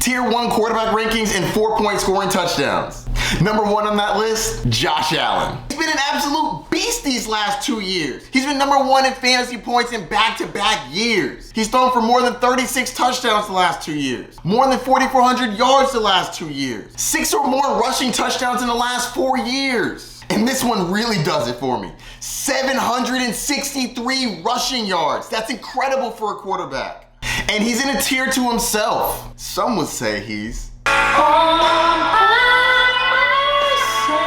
Tier 1 quarterback rankings and 4-point scoring touchdowns. Number 1 on that list, Josh Allen. He's been an absolute beast these last 2 years. He's been number 1 in fantasy points in back-to-back years. He's thrown for more than 36 touchdowns the last 2 years. More than 4,400 yards the last 2 years. 6 or more rushing touchdowns in the last 4 years. And this one really does it for me. 763 rushing yards. That's incredible for a quarterback. And he's in a tier to himself. Some would say he's all by myself.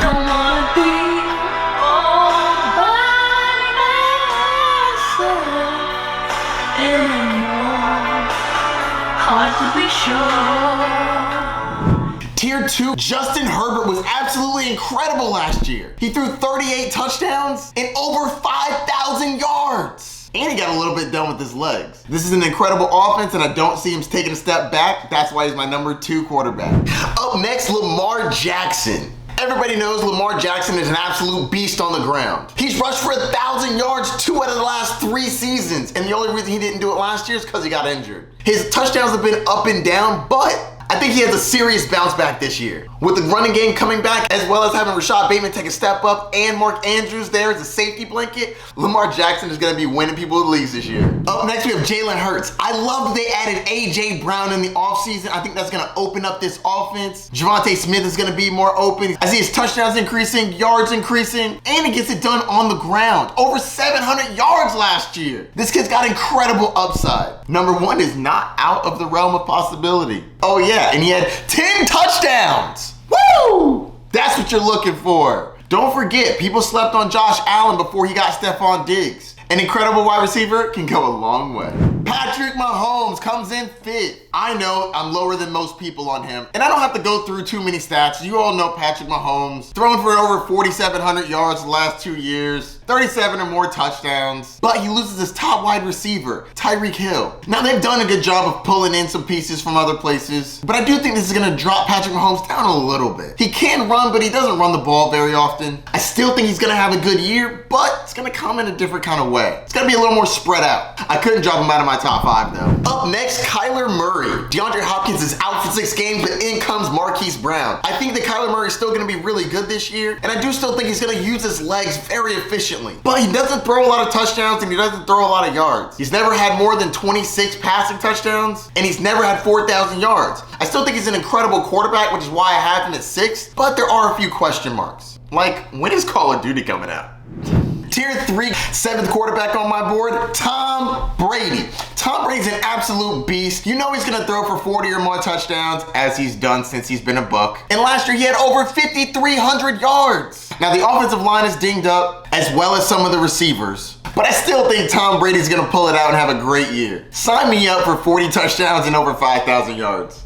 Don't wanna be all by myself anymore. Hard to be sure. Tier 2, Justin Herbert was absolutely incredible last year. He threw 38 touchdowns and over 5,000 yards. And he got a little bit done with his legs. This is an incredible offense, and I don't see him taking a step back. That's why he's my number 2 quarterback. Up next, Lamar Jackson. Everybody knows Lamar Jackson is an absolute beast on the ground. He's rushed for 1,000 yards 2 out of the last 3 seasons, and the only reason he didn't do it last year is because he got injured. His touchdowns have been up and down, but I think he has a serious bounce back this year. With the running game coming back, as well as having Rashad Bateman take a step up and Mark Andrews there as a safety blanket, Lamar Jackson is going to be winning people the leagues this year. Up next, we have Jalen Hurts. I love that they added A.J. Brown in the offseason. I think that's going to open up this offense. Javonte Smith is going to be more open. I see his touchdowns increasing, yards increasing, and he gets it done on the ground. Over 700 yards last year. This kid's got incredible upside. Number 1 is not out of the realm of possibility. Oh yeah, and he had 10 touchdowns. Woo! That's what you're looking for. Don't forget, people slept on Josh Allen before he got Stephon Diggs. An incredible wide receiver can go a long way. Patrick Maholmes comes in fit. I know I'm lower than most people on him, and I don't have to go through too many stats. You all know Patrick Mahomes, thrown for over 4,700 yards the last 2 years, 37 or more touchdowns, but he loses his top wide receiver, Tyreek Hill. Now, they've done a good job of pulling in some pieces from other places, but I do think this is gonna drop Patrick Mahomes down a little bit. He can run, but he doesn't run the ball very often. I still think he's gonna have a good year, but it's gonna come in a different kind of way. It's gonna be a little more spread out. I couldn't drop him out of my top 5 though. Up next, Kyler Murray. DeAndre Hopkins is out for 6 games, but in comes Marquise Brown. I think that Kyler Murray is still gonna be really good this year, and I do still think he's gonna use his legs very efficiently. But he doesn't throw a lot of touchdowns, and he doesn't throw a lot of yards. He's never had more than 26 passing touchdowns, and he's never had 4,000 yards. I still think he's an incredible quarterback, which is why I have him at 6, but there are a few question marks. Like, when is Call of Duty coming out? Tier 3, 7th quarterback on my board, Tom Brady. Tom Brady's an absolute beast. You know he's gonna throw for 40 or more touchdowns, as he's done since he's been a Buck. And last year he had over 5,300 yards. Now the offensive line is dinged up, as well as some of the receivers. But I still think Tom Brady's gonna pull it out and have a great year. Sign me up for 40 touchdowns and over 5,000 yards.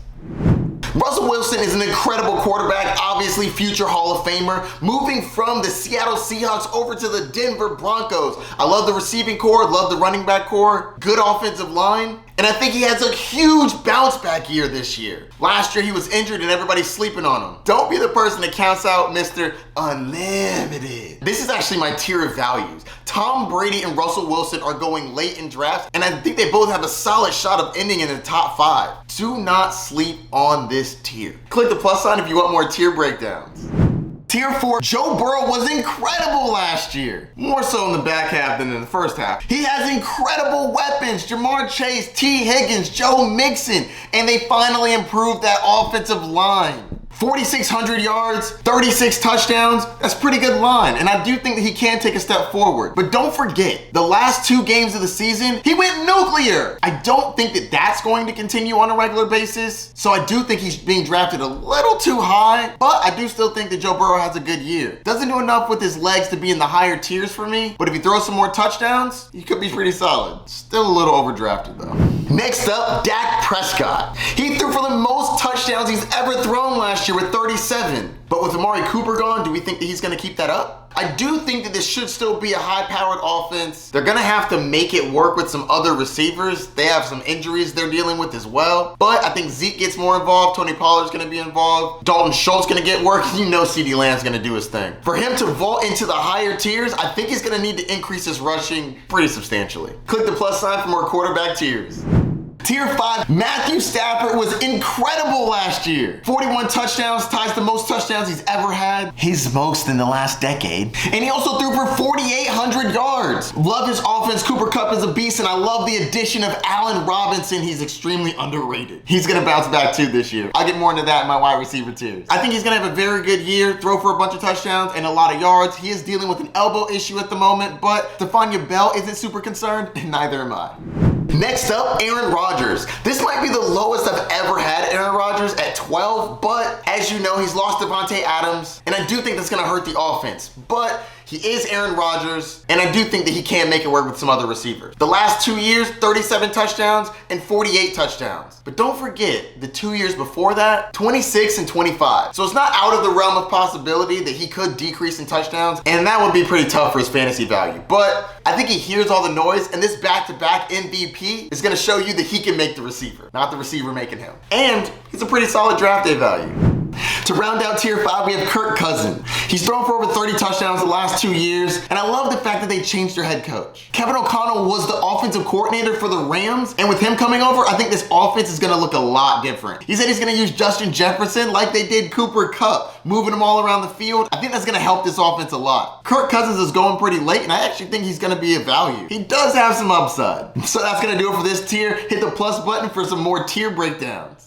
Russell Wilson is an incredible quarterback, obviously future Hall of Famer, moving from the Seattle Seahawks over to the Denver Broncos. I love the receiving core, love the running back core, good offensive line, and I think he has a huge bounce back year this year. Last year he was injured and everybody's sleeping on him. Don't be the person that counts out Mr. Unlimited. This is actually my tier of values. Tom Brady and Russell Wilson are going late in drafts, and I think they both have a solid shot of ending in the top 5. Do not sleep on this tier. Click the plus sign if you want more tier breakdowns. Tier 4, Joe Burrow was incredible last year. More so in the back half than in the first half. He has incredible weapons, Jamar Chase, T. Higgins, Joe Mixon, and they finally improved that offensive line. 4,600 yards, 36 touchdowns, that's a pretty good line. And I do think that he can take a step forward. But don't forget, the last 2 games of the season, he went nuclear. I don't think that that's going to continue on a regular basis. So I do think he's being drafted a little too high, but I do still think that Joe Burrow has a good year. Doesn't do enough with his legs to be in the higher tiers for me, but if he throws some more touchdowns, he could be pretty solid. Still a little overdrafted though. Next up, Dak Prescott. He threw for the most touchdowns he's ever thrown last year with 37. But with Amari Cooper gone, do we think that he's gonna keep that up? I do think that this should still be a high-powered offense. They're gonna have to make it work with some other receivers. They have some injuries they're dealing with as well. But I think Zeke gets more involved. Tony Pollard's gonna be involved. Dalton Schultz gonna get work. You know CeeDee Lamb's gonna do his thing. For him to vault into the higher tiers, I think he's gonna need to increase his rushing pretty substantially. Click the plus sign for more quarterback tiers. Tier 5, Matthew Stafford was incredible last year. 41 touchdowns, ties the most touchdowns he's ever had. His most in the last decade. And he also threw for 4,800 yards. Love his offense. Cooper Kupp is a beast, and I love the addition of Allen Robinson. He's extremely underrated. He's gonna bounce back too this year. I'll get more into that in my wide receiver tiers. I think he's gonna have a very good year, throw for a bunch of touchdowns and a lot of yards. He is dealing with an elbow issue at the moment, but Stephania Bell isn't super concerned, and neither am I. Next up, Aaron Rodgers. This might be the lowest I've ever had Aaron Rodgers at 12, but as you know, he's lost Devontae Adams, and I do think that's gonna hurt the offense, but he is Aaron Rodgers, and I do think that he can make it work with some other receivers. The last 2 years, 37 touchdowns and 48 touchdowns. But don't forget, the 2 years before that, 26 and 25. So it's not out of the realm of possibility that he could decrease in touchdowns, and that would be pretty tough for his fantasy value. But I think he hears all the noise, and this back-to-back MVP is gonna show you that he can make the receiver, not the receiver making him. And he's a pretty solid draft day value. To round out Tier 5, we have Kirk Cousins. He's thrown for over 30 touchdowns the last 2 years, and I love the fact that they changed their head coach. Kevin O'Connell was the offensive coordinator for the Rams, and with him coming over, I think this offense is gonna look a lot different. He said he's gonna use Justin Jefferson like they did Cooper Kupp, moving them all around the field. I think that's gonna help this offense a lot. Kirk Cousins is going pretty late, and I actually think he's gonna be a value. He does have some upside. So that's gonna do it for this tier. Hit the plus button for some more tier breakdowns.